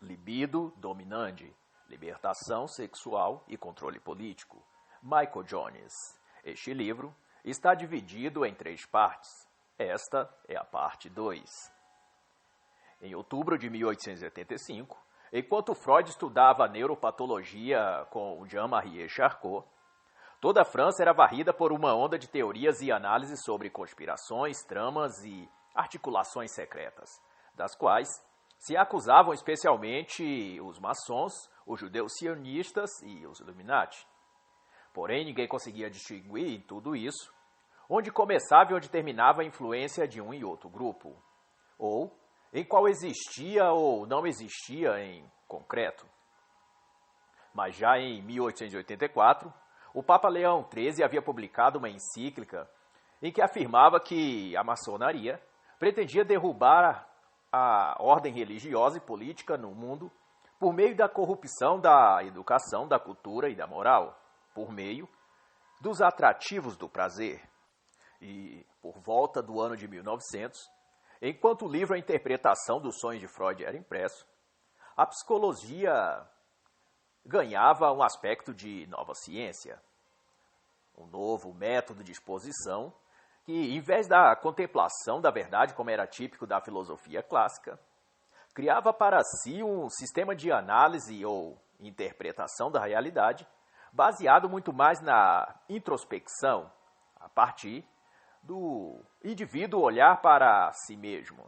Libido Dominante, Libertação Sexual e Controle Político, Michael Jones. Este livro está dividido em 3 partes. Esta é a parte 2. Em outubro de 1885, enquanto Freud estudava neuropatologia com Jean-Marie Charcot, toda a França era varrida por uma onda de teorias e análises sobre conspirações, tramas e articulações secretas, das quais se acusavam especialmente os maçons, os judeus sionistas e os Illuminati. Porém, ninguém conseguia distinguir em tudo isso onde começava e onde terminava a influência de um e outro grupo, ou em qual existia ou não existia em concreto. Mas já em 1884, o Papa Leão XIII havia publicado uma encíclica em que afirmava que a maçonaria pretendia derrubar a ordem religiosa e política no mundo por meio da corrupção da educação, da cultura e da moral, por meio dos atrativos do prazer. E, por volta do ano de 1900, enquanto o livro A Interpretação dos Sonhos de Freud era impresso, a psicologia ganhava um aspecto de nova ciência, um novo método de exposição que, em vez da contemplação da verdade, como era típico da filosofia clássica, criava para si um sistema de análise ou interpretação da realidade baseado muito mais na introspecção, a partir do indivíduo olhar para si mesmo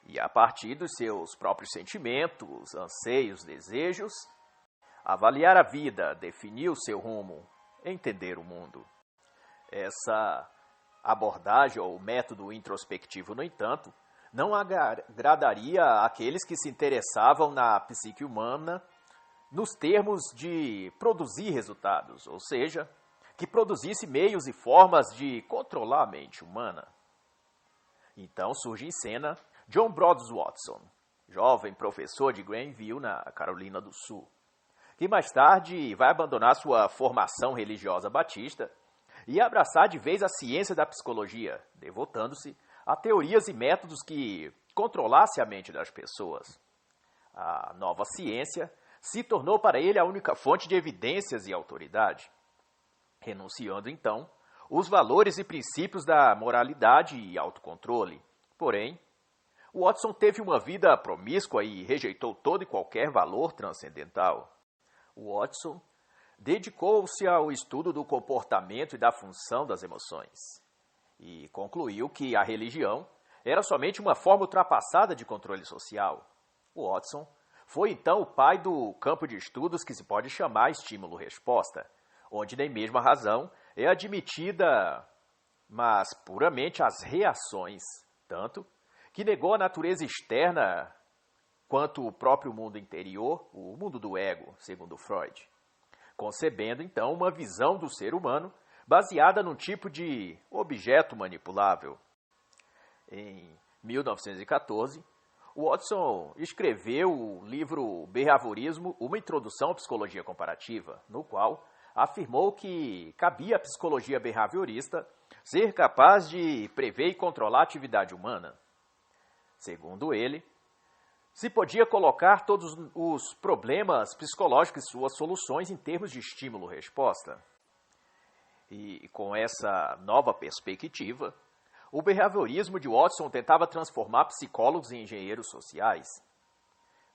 e, a partir dos seus próprios sentimentos, anseios, desejos, avaliar a vida, definir o seu rumo, entender o mundo. Essa abordagem ou método introspectivo, no entanto, não agradaria àqueles que se interessavam na psique humana nos termos de produzir resultados, ou seja, que produzisse meios e formas de controlar a mente humana. Então surge em cena John Broadus Watson, jovem professor de Greenville, na Carolina do Sul, que mais tarde vai abandonar sua formação religiosa batista e abraçar de vez a ciência da psicologia, devotando-se a teorias e métodos que controlassem a mente das pessoas. A nova ciência se tornou para ele a única fonte de evidências e autoridade, renunciando então os valores e princípios da moralidade e autocontrole. Porém, Watson teve uma vida promíscua e rejeitou todo e qualquer valor transcendental. Watson dedicou-se ao estudo do comportamento e da função das emoções e concluiu que a religião era somente uma forma ultrapassada de controle social. Watson foi então o pai do campo de estudos que se pode chamar estímulo-resposta, onde nem mesmo a razão é admitida, mas puramente as reações, tanto que negou a natureza externa quanto o próprio mundo interior, o mundo do ego, segundo Freud, concebendo então uma visão do ser humano baseada num tipo de objeto manipulável. Em 1914, Watson escreveu o livro Behaviorismo, uma introdução à psicologia comparativa, no qual afirmou que cabia à psicologia behaviorista ser capaz de prever e controlar a atividade humana. Segundo ele, se podia colocar todos os problemas psicológicos e suas soluções em termos de estímulo-resposta. E com essa nova perspectiva, o behaviorismo de Watson tentava transformar psicólogos em engenheiros sociais.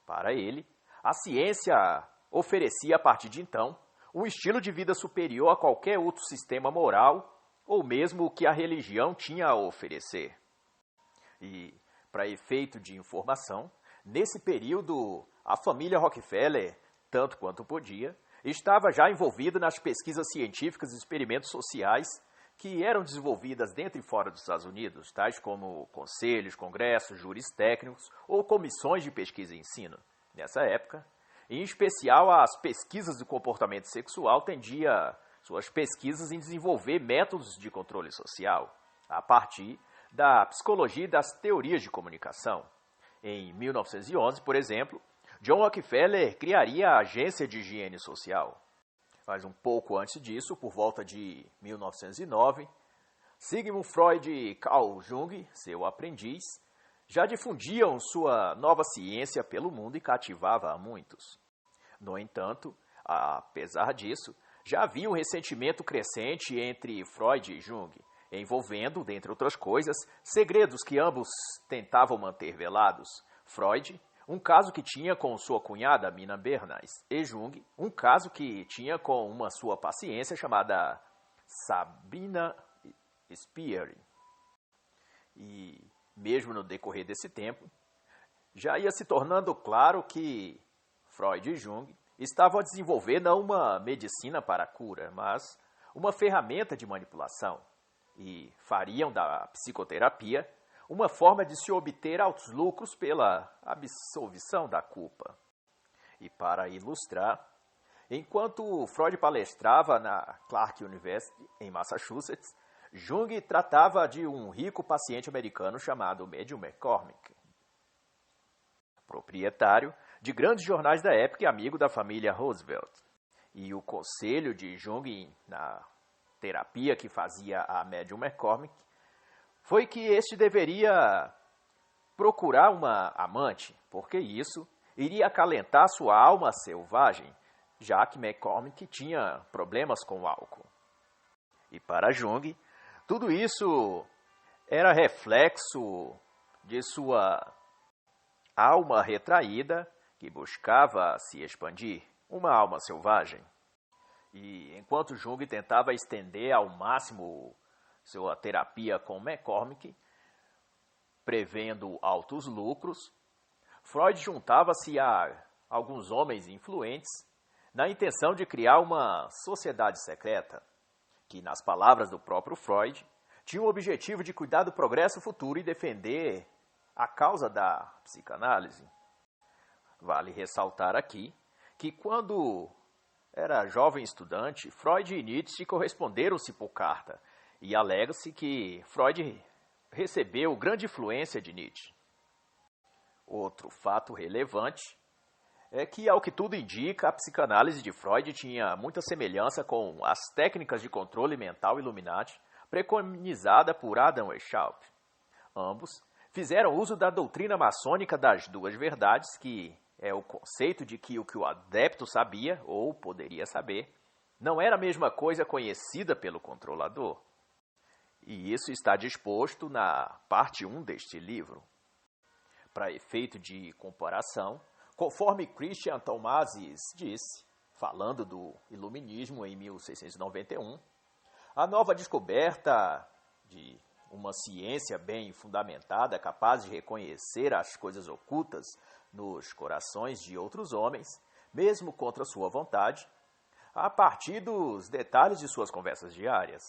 Para ele, a ciência oferecia, a partir de então, um estilo de vida superior a qualquer outro sistema moral ou mesmo o que a religião tinha a oferecer. E, para efeito de informação, nesse período, a família Rockefeller, tanto quanto podia, estava já envolvida nas pesquisas científicas e experimentos sociais que eram desenvolvidas dentro e fora dos Estados Unidos, tais como conselhos, congressos, júris técnicos ou comissões de pesquisa e ensino. Nessa época, em especial as pesquisas do comportamento sexual tendia suas pesquisas em desenvolver métodos de controle social, a partir da psicologia e das teorias de comunicação. Em 1911, por exemplo, John Rockefeller criaria a Agência de Higiene Social. Mas um pouco antes disso, por volta de 1909, Sigmund Freud e Carl Jung, seu aprendiz, já difundiam sua nova ciência pelo mundo e cativava a muitos. No entanto, apesar disso, já havia um ressentimento crescente entre Freud e Jung, envolvendo, dentre outras coisas, segredos que ambos tentavam manter velados. Freud, um caso que tinha com sua cunhada Mina Bernays, e Jung, um caso que tinha com uma sua paciente chamada Sabina Spieri. E, mesmo no decorrer desse tempo, já ia se tornando claro que Freud e Jung estavam a desenvolver não uma medicina para a cura, mas uma ferramenta de manipulação, e fariam da psicoterapia uma forma de se obter altos lucros pela absolvição da culpa. E para ilustrar, enquanto Freud palestrava na Clark University, em Massachusetts, Jung tratava de um rico paciente americano chamado Medium McCormick, proprietário de grandes jornais da época e amigo da família Roosevelt. E o conselho de Jung na terapia que fazia a Medium McCormick foi que este deveria procurar uma amante, porque isso iria acalentar sua alma selvagem, já que McCormick tinha problemas com o álcool. E para Jung, tudo isso era reflexo de sua alma retraída que buscava se expandir, uma alma selvagem. E enquanto Jung tentava estender ao máximo sua terapia com McCormick, prevendo altos lucros, Freud juntava-se a alguns homens influentes na intenção de criar uma sociedade secreta, que, nas palavras do próprio Freud, tinha o objetivo de cuidar do progresso futuro e defender a causa da psicanálise. Vale ressaltar aqui que, quando era jovem estudante, Freud e Nietzsche corresponderam-se por carta, e alega-se que Freud recebeu grande influência de Nietzsche. Outro fato relevante é que, ao que tudo indica, a psicanálise de Freud tinha muita semelhança com as técnicas de controle mental Illuminati preconizada por Adam Weishaupt. Ambos fizeram uso da doutrina maçônica das duas verdades, que é o conceito de que o adepto sabia, ou poderia saber, não era a mesma coisa conhecida pelo controlador. E isso está disposto na parte 1 deste livro. Para efeito de comparação, conforme Christian Thomasis disse, falando do Iluminismo em 1691, a nova descoberta de uma ciência bem fundamentada, capaz de reconhecer as coisas ocultas nos corações de outros homens, mesmo contra sua vontade, a partir dos detalhes de suas conversas diárias,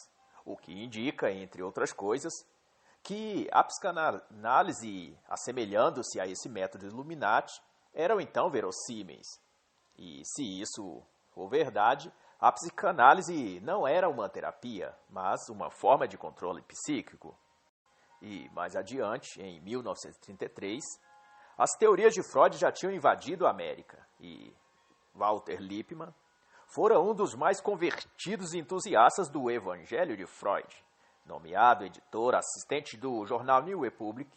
o que indica, entre outras coisas, que a psicanálise, assemelhando-se a esse método Illuminati, eram então verossímeis. E se isso for verdade, a psicanálise não era uma terapia, mas uma forma de controle psíquico. E mais adiante, em 1933, as teorias de Freud já tinham invadido a América, e Walter Lippmann fora um dos mais convertidos entusiastas do Evangelho de Freud. Nomeado editor assistente do jornal New Republic,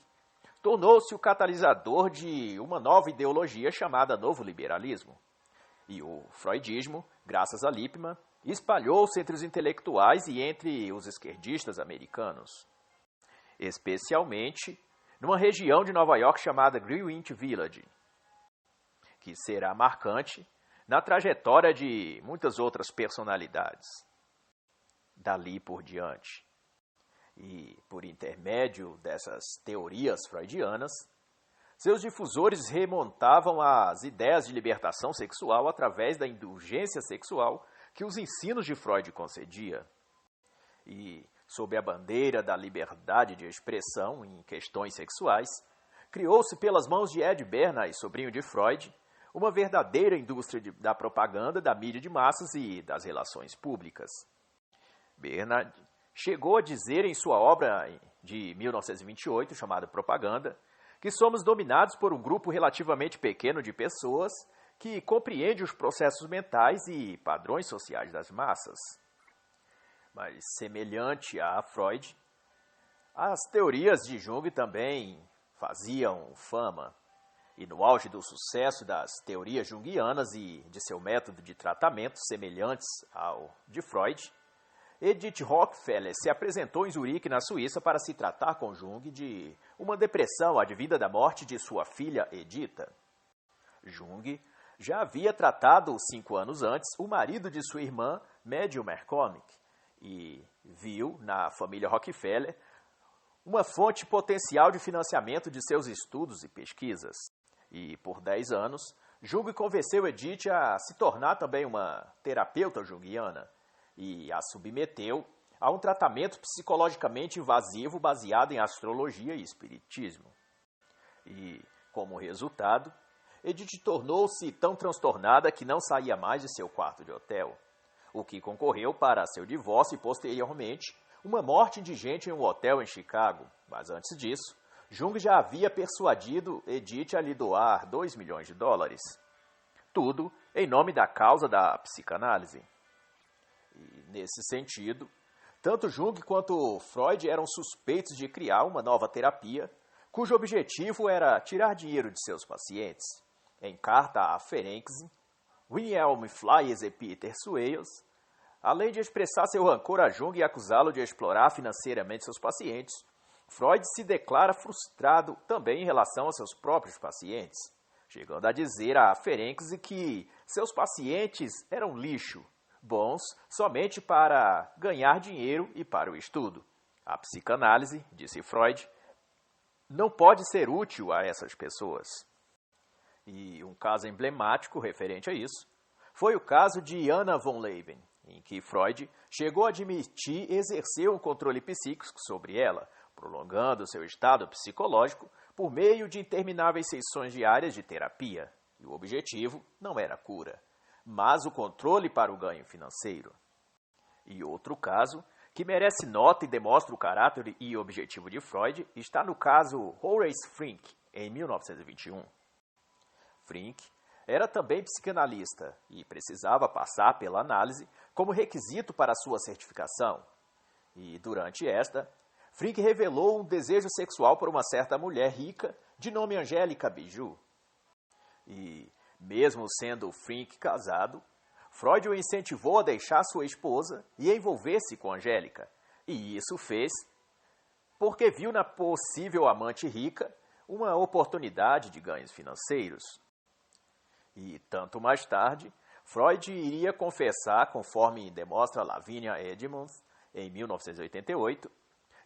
tornou-se o catalisador de uma nova ideologia chamada Novo Liberalismo. E o freudismo, graças a Lippmann, espalhou-se entre os intelectuais e entre os esquerdistas americanos, especialmente numa região de Nova York chamada Greenwich Village, que será marcante na trajetória de muitas outras personalidades. Dali por diante, e por intermédio dessas teorias freudianas, seus difusores remontavam às ideias de libertação sexual através da indulgência sexual que os ensinos de Freud concedia. E, sob a bandeira da liberdade de expressão em questões sexuais, criou-se pelas mãos de Ed Bernays, sobrinho de Freud, uma verdadeira indústria da propaganda, da mídia de massas e das relações públicas. Bernays chegou a dizer em sua obra de 1928, chamada Propaganda, que somos dominados por um grupo relativamente pequeno de pessoas que compreende os processos mentais e padrões sociais das massas. Mas, semelhante a Freud, as teorias de Jung também faziam fama. E no auge do sucesso das teorias junguianas e de seu método de tratamento semelhantes ao de Freud, Edith Rockefeller se apresentou em Zurique, na Suíça, para se tratar com Jung de uma depressão advinda da morte de sua filha Editha. Jung já havia tratado 5 anos antes o marido de sua irmã, Matthew McCormick, e viu na família Rockefeller uma fonte potencial de financiamento de seus estudos e pesquisas. E por 10 anos, Jung convenceu Edith a se tornar também uma terapeuta junguiana e a submeteu a um tratamento psicologicamente invasivo baseado em astrologia e espiritismo. E, como resultado, Edith tornou-se tão transtornada que não saía mais de seu quarto de hotel, o que concorreu para seu divórcio e, posteriormente, uma morte indigente em um hotel em Chicago. Mas antes disso, Jung já havia persuadido Edith a lhe doar $2 milhões. Tudo em nome da causa da psicanálise. E, nesse sentido, tanto Jung quanto Freud eram suspeitos de criar uma nova terapia, cujo objetivo era tirar dinheiro de seus pacientes. Em carta a Ferenczi, Wilhelm Flies e Peter Swales, além de expressar seu rancor a Jung e acusá-lo de explorar financeiramente seus pacientes, Freud se declara frustrado também em relação a seus próprios pacientes, chegando a dizer a Ferenczi que seus pacientes eram lixo, bons somente para ganhar dinheiro e para o estudo. A psicanálise, disse Freud, não pode ser útil a essas pessoas. E um caso emblemático referente a isso foi o caso de Anna von Leuven, em que Freud chegou a admitir exercer um controle psíquico sobre ela, prolongando seu estado psicológico por meio de intermináveis sessões diárias de terapia. E o objetivo não era a cura, mas o controle para o ganho financeiro. E outro caso, que merece nota e demonstra o caráter e objetivo de Freud, está no caso Horace Frink, em 1921. Frink era também psicanalista e precisava passar pela análise como requisito para sua certificação. E, durante esta, Frink revelou um desejo sexual por uma certa mulher rica de nome Angélica Bijou. E, mesmo sendo Frink casado, Freud o incentivou a deixar sua esposa e envolver-se com Angélica. E isso fez porque viu na possível amante rica uma oportunidade de ganhos financeiros. E, tanto mais tarde, Freud iria confessar, conforme demonstra Lavinia Edmonds, em 1988,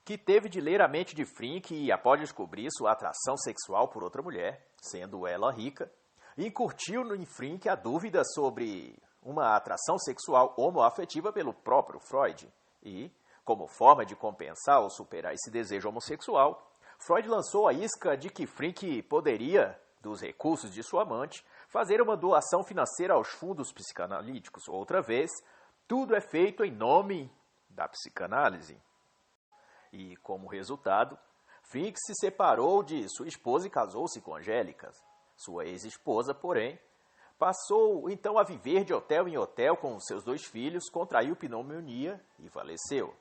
que teve de ler a mente de Frink e, após descobrir sua atração sexual por outra mulher, sendo ela rica, incutiu em Frink a dúvida sobre uma atração sexual homoafetiva pelo próprio Freud. E, como forma de compensar ou superar esse desejo homossexual, Freud lançou a isca de que Frink poderia, dos recursos de sua amante, fazer uma doação financeira aos fundos psicanalíticos. Outra vez, tudo é feito em nome da psicanálise. E, como resultado, Frink se separou de sua esposa e casou-se com Angélica. Sua ex-esposa, porém, passou então a viver de hotel em hotel com seus 2 filhos, contraiu pneumonia e faleceu.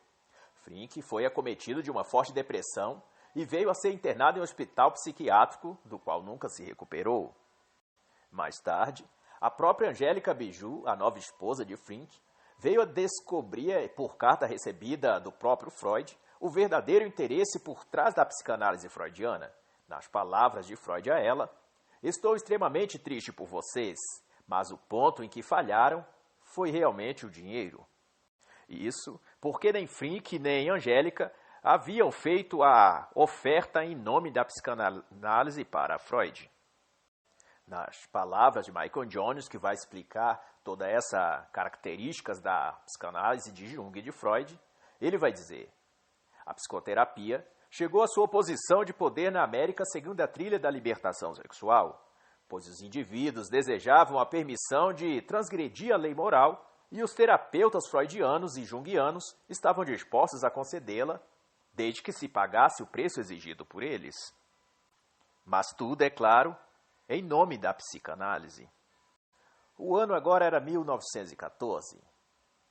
Frink foi acometido de uma forte depressão e veio a ser internado em um hospital psiquiátrico, do qual nunca se recuperou. Mais tarde, a própria Angélica Bijou, a nova esposa de Frink, veio a descobrir, por carta recebida do próprio Freud, o verdadeiro interesse por trás da psicanálise freudiana. Nas palavras de Freud a ela, estou extremamente triste por vocês, mas o ponto em que falharam foi realmente o dinheiro. Isso porque nem Frink nem Angélica haviam feito a oferta em nome da psicanálise para Freud. Nas palavras de Michael Jones, que vai explicar todas essas características da psicanálise de Jung e de Freud, ele vai dizer: a psicoterapia chegou à sua posição de poder na América seguindo a trilha da libertação sexual, pois os indivíduos desejavam a permissão de transgredir a lei moral e os terapeutas freudianos e junguianos estavam dispostos a concedê-la, desde que se pagasse o preço exigido por eles. Mas tudo, é claro, em nome da psicanálise. O ano agora era 1914,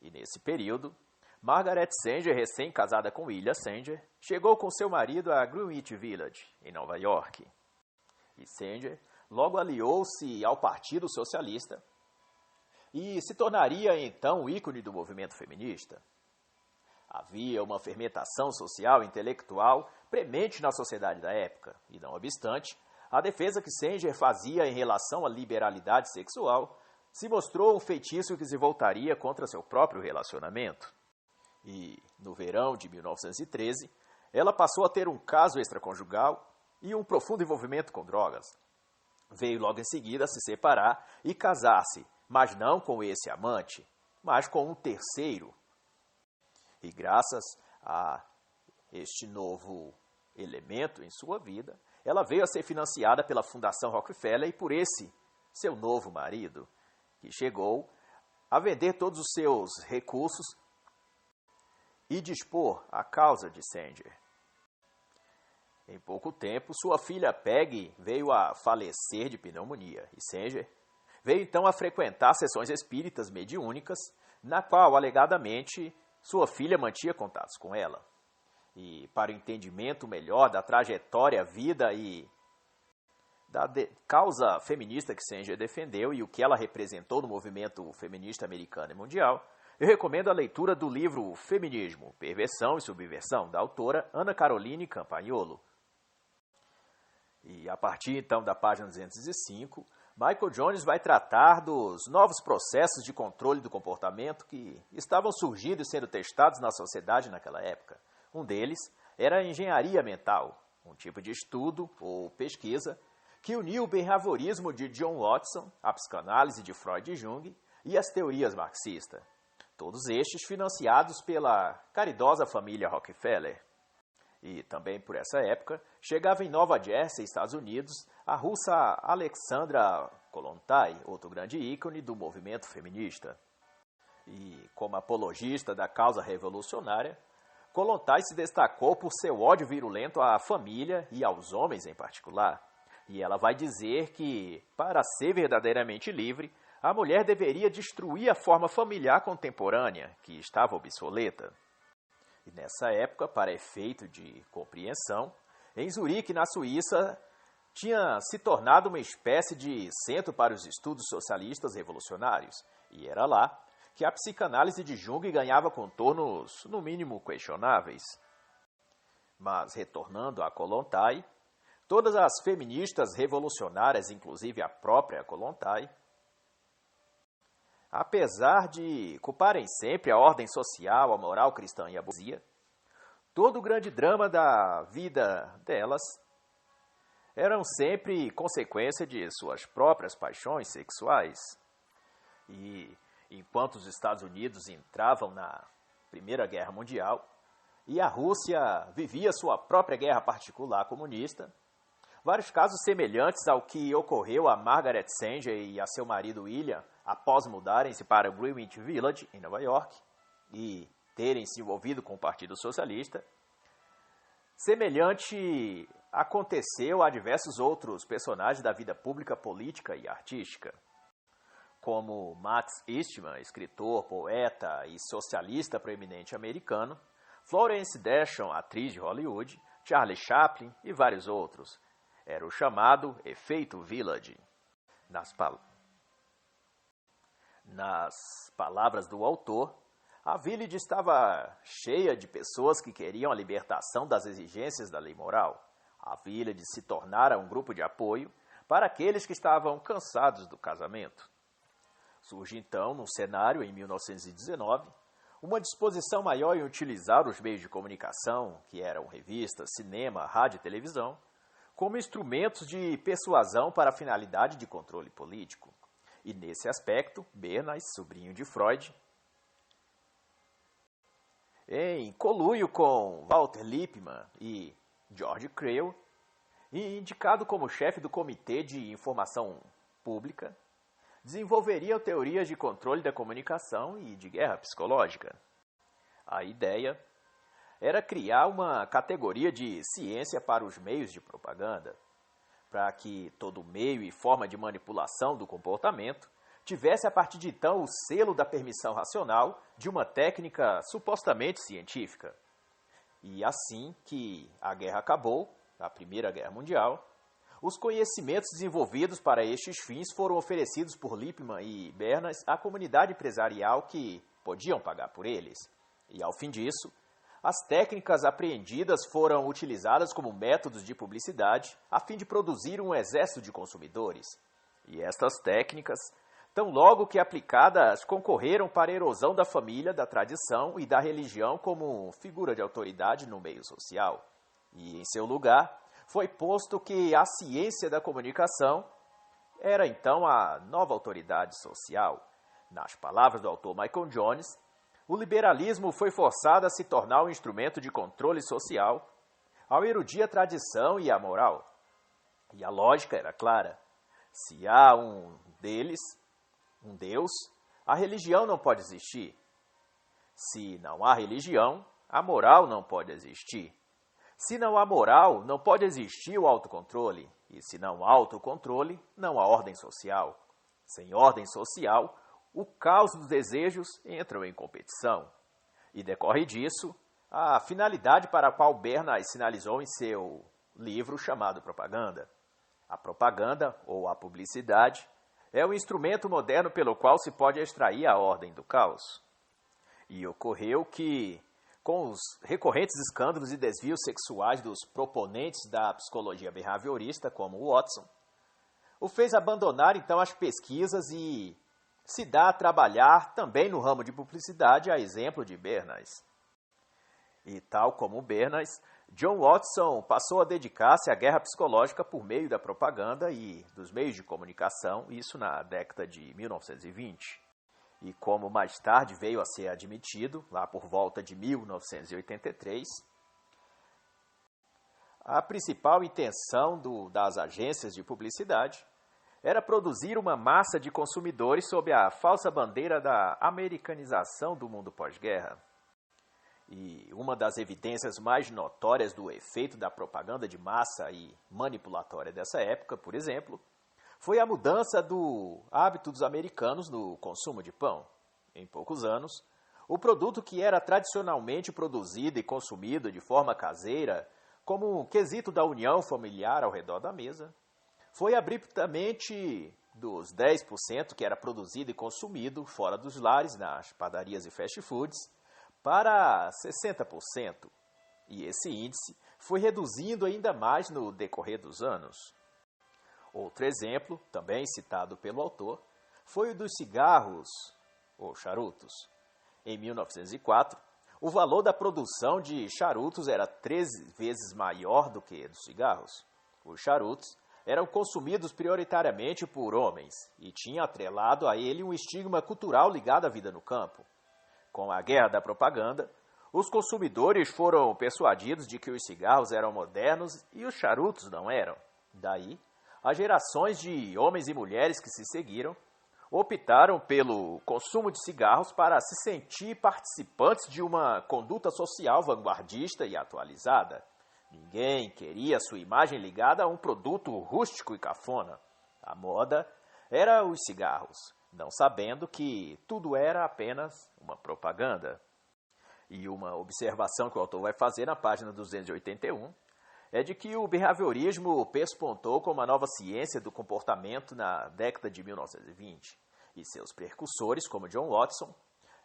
e nesse período, Margaret Sanger, recém-casada com William Sanger, chegou com seu marido a Greenwich Village, em Nova York. E Sanger logo aliou-se ao Partido Socialista e se tornaria então o ícone do movimento feminista. Havia uma fermentação social e intelectual premente na sociedade da época, e não obstante, a defesa que Sanger fazia em relação à liberalidade sexual se mostrou um feitiço que se voltaria contra seu próprio relacionamento. E, no verão de 1913, ela passou a ter um caso extraconjugal e um profundo envolvimento com drogas. Veio logo em seguida se separar e casar-se, mas não com esse amante, mas com um terceiro. E graças a este novo elemento em sua vida, ela veio a ser financiada pela Fundação Rockefeller e por esse seu novo marido, que chegou a vender todos os seus recursos e dispor a causa de Sanger. Em pouco tempo, sua filha Peggy veio a falecer de pneumonia e Sanger veio então a frequentar sessões espíritas mediúnicas, na qual, alegadamente, sua filha mantinha contatos com ela. E para o entendimento melhor da trajetória, vida e da causa feminista que Sanger defendeu e o que ela representou no movimento feminista americano e mundial, eu recomendo a leitura do livro Feminismo, Perversão e Subversão, da autora Ana Caroline Campagnolo. E a partir então da página 205, Michael Jones vai tratar dos novos processos de controle do comportamento que estavam surgindo e sendo testados na sociedade naquela época. Um deles era a engenharia mental, um tipo de estudo ou pesquisa que uniu o behaviorismo de John Watson, a psicanálise de Freud e Jung e as teorias marxistas. Todos estes financiados pela caridosa família Rockefeller. E também por essa época, chegava em Nova Jersey, Estados Unidos, a russa Alexandra Kollontai, outro grande ícone do movimento feminista. E como apologista da causa revolucionária, Kollontai se destacou por seu ódio virulento à família e aos homens em particular. E ela vai dizer que, para ser verdadeiramente livre, a mulher deveria destruir a forma familiar contemporânea, que estava obsoleta. E nessa época, para efeito de compreensão, em Zurique, na Suíça, tinha se tornado uma espécie de centro para os estudos socialistas revolucionários, e era lá que a psicanálise de Jung ganhava contornos, no mínimo, questionáveis. Mas, retornando a Kollontai, todas as feministas revolucionárias, inclusive a própria Kollontai, apesar de culparem sempre a ordem social, a moral cristã e a burguesia, todo o grande drama da vida delas eram sempre consequência de suas próprias paixões sexuais. E enquanto os Estados Unidos entravam na Primeira Guerra Mundial e a Rússia vivia sua própria guerra particular comunista, vários casos semelhantes ao que ocorreu a Margaret Sanger e a seu marido William após mudarem-se para Greenwich Village, em Nova York, e terem se envolvido com o Partido Socialista. Semelhante aconteceu a diversos outros personagens da vida pública, política e artística, como Max Eastman, escritor, poeta e socialista proeminente americano, Florence Dashon, atriz de Hollywood, Charlie Chaplin e vários outros. Era o chamado efeito Village. Nas palavras do autor, a Village estava cheia de pessoas que queriam a libertação das exigências da lei moral. A Village se tornara um grupo de apoio para aqueles que estavam cansados do casamento. Surge então, num cenário em 1919, uma disposição maior em utilizar os meios de comunicação, que eram revistas, cinema, rádio e televisão, como instrumentos de persuasão para a finalidade de controle político. E nesse aspecto, Bernays, sobrinho de Freud, em conluio com Walter Lippmann e George Creel, e indicado como chefe do Comitê de Informação Pública, desenvolveriam teorias de controle da comunicação e de guerra psicológica. A ideia era criar uma categoria de ciência para os meios de propaganda, para que todo meio e forma de manipulação do comportamento tivesse a partir de então o selo da permissão racional de uma técnica supostamente científica. E assim que a guerra acabou, a Primeira Guerra Mundial, os conhecimentos desenvolvidos para estes fins foram oferecidos por Lippmann e Bernas à comunidade empresarial que podiam pagar por eles. E ao fim disso, as técnicas apreendidas foram utilizadas como métodos de publicidade a fim de produzir um exército de consumidores. E estas técnicas, tão logo que aplicadas, concorreram para a erosão da família, da tradição e da religião como figura de autoridade no meio social. E, em seu lugar, foi posto que a ciência da comunicação era, então, a nova autoridade social. Nas palavras do autor Michael Jones, o liberalismo foi forçado a se tornar um instrumento de controle social, ao erudir a tradição e a moral. E a lógica era clara. Se há um deles, um Deus, a religião não pode existir. Se não há religião, a moral não pode existir. Se não há moral, não pode existir o autocontrole. E se não há autocontrole, não há ordem social. Sem ordem social, o caos dos desejos entra em competição. E decorre disso a finalidade para a qual Bernas sinalizou em seu livro chamado Propaganda. A propaganda, ou a publicidade, é o instrumento moderno pelo qual se pode extrair a ordem do caos. E ocorreu que, com os recorrentes escândalos e desvios sexuais dos proponentes da psicologia behaviorista, como Watson, o fez abandonar então as pesquisas e se dá a trabalhar também no ramo de publicidade, a exemplo de Bernas. E tal como Bernas, John Watson passou a dedicar-se à guerra psicológica por meio da propaganda e dos meios de comunicação, isso na década de 1920. E como mais tarde veio a ser admitido, lá por volta de 1983, a principal intenção das agências de publicidade era produzir uma massa de consumidores sob a falsa bandeira da americanização do mundo pós-guerra. E uma das evidências mais notórias do efeito da propaganda de massa e manipulatória dessa época, por exemplo, foi a mudança do hábito dos americanos no consumo de pão. Em poucos anos, o produto que era tradicionalmente produzido e consumido de forma caseira, como um quesito da união familiar ao redor da mesa, foi abruptamente dos 10% que era produzido e consumido fora dos lares, nas padarias e fast foods, para 60%. E esse índice foi reduzindo ainda mais no decorrer dos anos. Outro exemplo, também citado pelo autor, foi o dos cigarros ou charutos. Em 1904, o valor da produção de charutos era 13 vezes maior do que dos cigarros. Os charutos eram consumidos prioritariamente por homens e tinha atrelado a ele um estigma cultural ligado à vida no campo. Com a guerra da propaganda, os consumidores foram persuadidos de que os cigarros eram modernos e os charutos não eram. Daí, as gerações de homens e mulheres que se seguiram optaram pelo consumo de cigarros para se sentir participantes de uma conduta social vanguardista e atualizada. Ninguém queria sua imagem ligada a um produto rústico e cafona. A moda era os cigarros, não sabendo que tudo era apenas uma propaganda. E uma observação que o autor vai fazer na página 281 é de que o behaviorismo pespontou como uma nova ciência do comportamento na década de 1920, e seus precursores, como John Watson,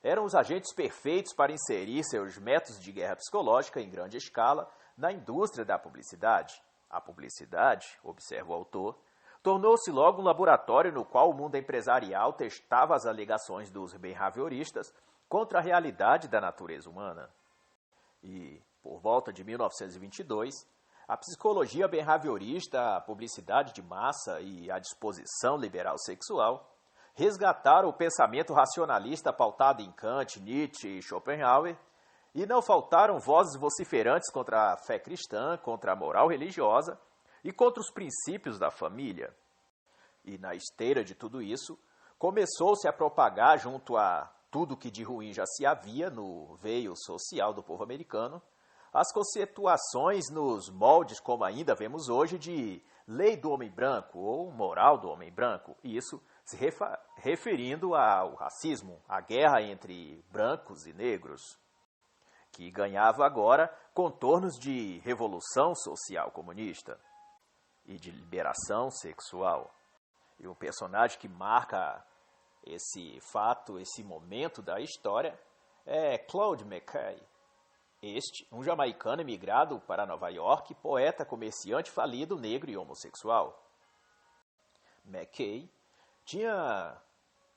eram os agentes perfeitos para inserir seus métodos de guerra psicológica em grande escala na indústria da publicidade. A publicidade, observa o autor, tornou-se logo um laboratório no qual o mundo empresarial testava as alegações dos behavioristas contra a realidade da natureza humana. E, por volta de 1922, a psicologia behaviorista, a publicidade de massa e a disposição liberal sexual resgataram o pensamento racionalista pautado em Kant, Nietzsche e Schopenhauer, e não faltaram vozes vociferantes contra a fé cristã, contra a moral religiosa e contra os princípios da família. E na esteira de tudo isso, começou-se a propagar junto a tudo que de ruim já se havia no veio social do povo americano, as conceituações nos moldes, como ainda vemos hoje, de lei do homem branco ou moral do homem branco, isso se referindo ao racismo, à guerra entre brancos e negros, que ganhava agora contornos de revolução social comunista e de liberação sexual. E o personagem que marca esse fato, esse momento da história, é Claude McKay. Este, um jamaicano emigrado para Nova York, poeta, comerciante falido, negro e homossexual. McKay tinha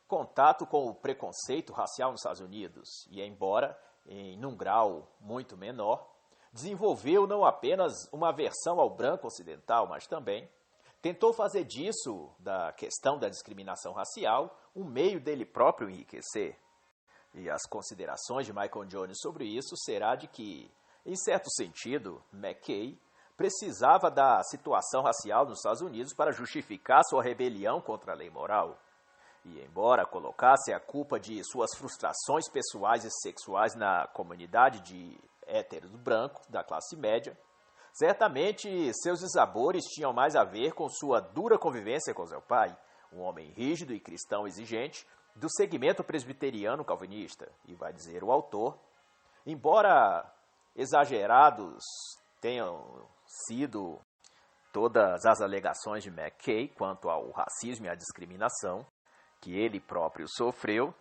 contato com o preconceito racial nos Estados Unidos e, embora em um grau muito menor, desenvolveu não apenas uma aversão ao branco ocidental, mas também tentou fazer disso, da questão da discriminação racial, um meio dele próprio enriquecer. E as considerações de Michael Jones sobre isso será de que, em certo sentido, McKay precisava da situação racial nos Estados Unidos para justificar sua rebelião contra a lei moral. E embora colocasse a culpa de suas frustrações pessoais e sexuais na comunidade de héteros brancos da classe média, certamente seus dissabores tinham mais a ver com sua dura convivência com seu pai, um homem rígido e cristão exigente do segmento presbiteriano calvinista. E vai dizer o autor, embora exagerados tenham sido todas as alegações de McKay quanto ao racismo e à discriminação que ele próprio sofreu,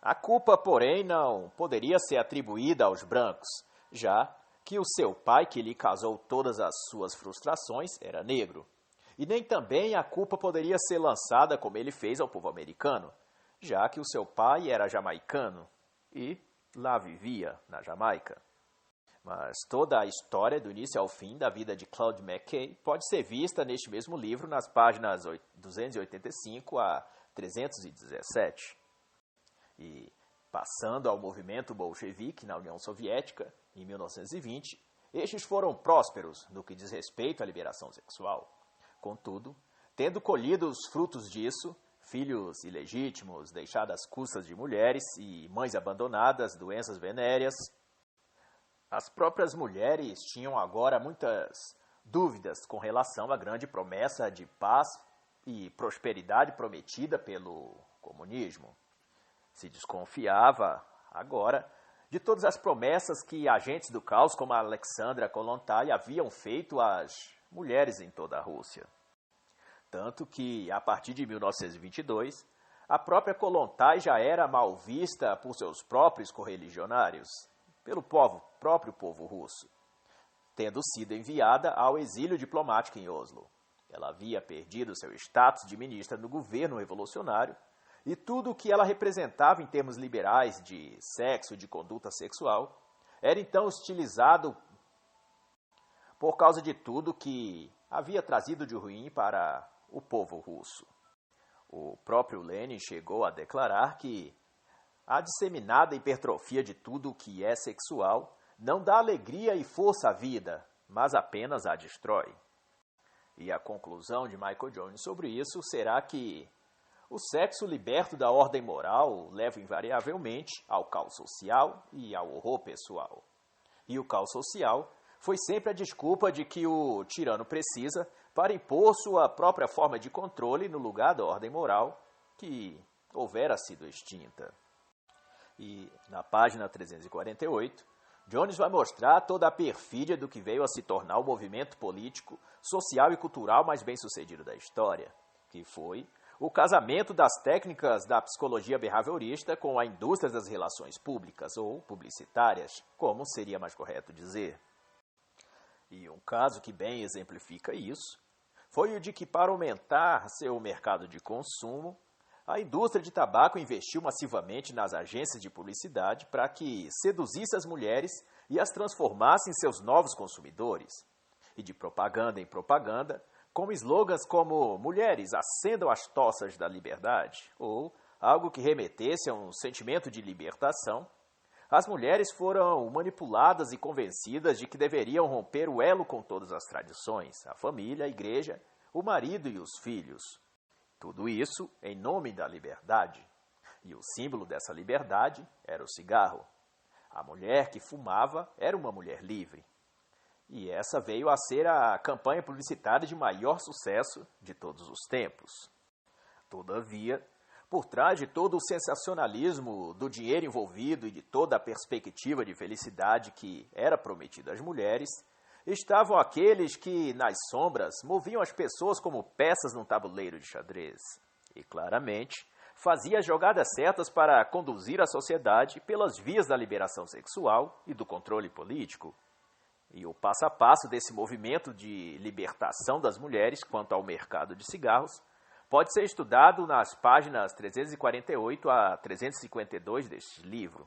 a culpa, porém, não poderia ser atribuída aos brancos, já que o seu pai, que lhe causou todas as suas frustrações, era negro. E nem também a culpa poderia ser lançada, como ele fez, ao povo americano, já que o seu pai era jamaicano e lá vivia, na Jamaica. Mas toda a história, do início ao fim, da vida de Claude McKay pode ser vista neste mesmo livro, nas páginas 285 a 317. E, passando ao movimento bolchevique na União Soviética, em 1920, estes foram prósperos no que diz respeito à liberação sexual. Contudo, tendo colhido os frutos disso, filhos ilegítimos, deixados às custas de mulheres e mães abandonadas, doenças venéreas, as próprias mulheres tinham agora muitas dúvidas com relação à grande promessa de paz e prosperidade prometida pelo comunismo. Se desconfiava agora de todas as promessas que agentes do caos como a Alexandra Kollontai haviam feito às mulheres em toda a Rússia. Tanto que, a partir de 1922, a própria Kollontai já era mal vista por seus próprios correligionários, pelo próprio povo russo, tendo sido enviada ao exílio diplomático em Oslo. Ela havia perdido seu status de ministra no governo revolucionário e tudo o que ela representava em termos liberais de sexo e de conduta sexual era então hostilizado por causa de tudo que havia trazido de ruim para o povo russo. O próprio Lenin chegou a declarar que a disseminada hipertrofia de tudo o que é sexual não dá alegria e força à vida, mas apenas a destrói. E a conclusão de Michael Jones sobre isso será que o sexo liberto da ordem moral leva invariavelmente ao caos social e ao horror pessoal. E o caos social foi sempre a desculpa de que o tirano precisa para impor sua própria forma de controle no lugar da ordem moral que houvera sido extinta. E na página 348, Jones vai mostrar toda a perfídia do que veio a se tornar o movimento político, social e cultural mais bem-sucedido da história, que foi o casamento das técnicas da psicologia behaviorista com a indústria das relações públicas, ou publicitárias, como seria mais correto dizer. E um caso que bem exemplifica isso foi o de que, para aumentar seu mercado de consumo, a indústria de tabaco investiu massivamente nas agências de publicidade para que seduzisse as mulheres e as transformasse em seus novos consumidores. E de propaganda em propaganda, com slogans como "Mulheres, acendam as tochas da liberdade", ou algo que remetesse a um sentimento de libertação, as mulheres foram manipuladas e convencidas de que deveriam romper o elo com todas as tradições, a família, a igreja, o marido e os filhos. Tudo isso em nome da liberdade. E o símbolo dessa liberdade era o cigarro. A mulher que fumava era uma mulher livre. E essa veio a ser a campanha publicitária de maior sucesso de todos os tempos. Todavia, por trás de todo o sensacionalismo do dinheiro envolvido e de toda a perspectiva de felicidade que era prometida às mulheres, estavam aqueles que, nas sombras, moviam as pessoas como peças num tabuleiro de xadrez. E, claramente, fazia as jogadas certas para conduzir a sociedade pelas vias da liberação sexual e do controle político. E o passo a passo desse movimento de libertação das mulheres quanto ao mercado de cigarros pode ser estudado nas páginas 348 a 352 deste livro.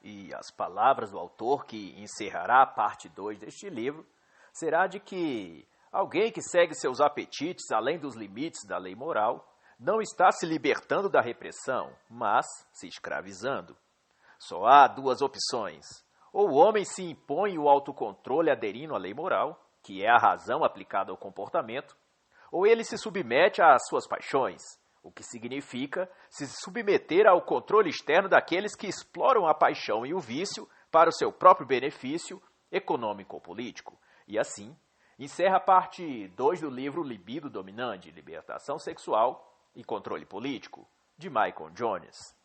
E as palavras do autor que encerrará a parte 2 deste livro será de que alguém que segue seus apetites além dos limites da lei moral não está se libertando da repressão, mas se escravizando. Só há duas opções. Ou o homem se impõe o autocontrole aderindo à lei moral, que é a razão aplicada ao comportamento, ou ele se submete às suas paixões, o que significa se submeter ao controle externo daqueles que exploram a paixão e o vício para o seu próprio benefício econômico ou político. E assim, encerra a parte 2 do livro Libido Dominante, Libertação Sexual e Controle Político, de Michael Jones.